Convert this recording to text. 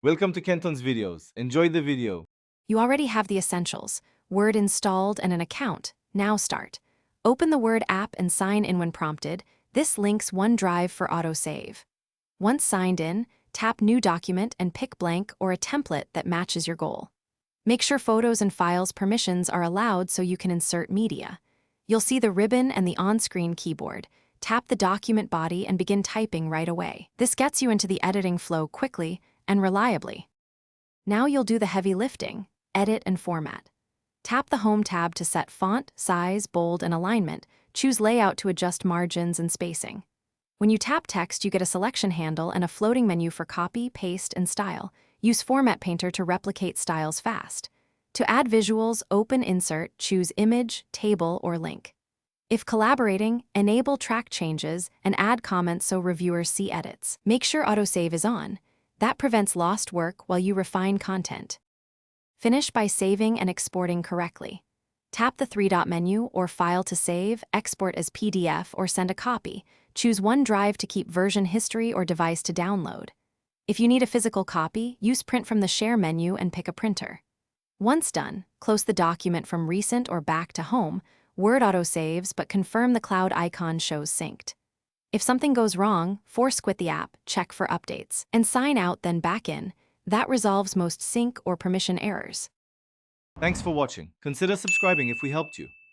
Welcome to Kenton's videos. Enjoy the video. You already have the essentials: Word installed and an account. Now start. Open the Word app and sign in when prompted. This links OneDrive for autosave. Once signed in, tap New Document and pick blank or a template that matches your goal. Make sure photos and files permissions are allowed so you can insert media. You'll see the ribbon and the on-screen keyboard. Tap the document body and begin typing right away. This gets you into the editing flow quickly and reliably. Now you'll do the heavy lifting: edit and format. Tap the Home tab to set font, size, bold, and alignment. Choose Layout to adjust margins and spacing. When you tap text, you get a selection handle and a floating menu for copy, paste, and style. Use Format Painter to replicate styles fast. To add visuals, open Insert, choose Image, Table, or Link. If collaborating, enable track changes and add comments so reviewers see edits. Make sure autosave is on. That prevents lost work while you refine content. Finish by saving and exporting correctly. Tap the three-dot menu or File to save, export as PDF, or send a copy. Choose OneDrive to keep version history or device to download. If you need a physical copy, use Print from the Share menu and pick a printer. Once done, close the document from Recent or Back to Home. Word autosaves, but confirm the cloud icon shows synced. If something goes wrong, force quit the app, check for updates, and sign out, then back in. That resolves most sync or permission errors. Thanks for watching. Consider subscribing if we helped you.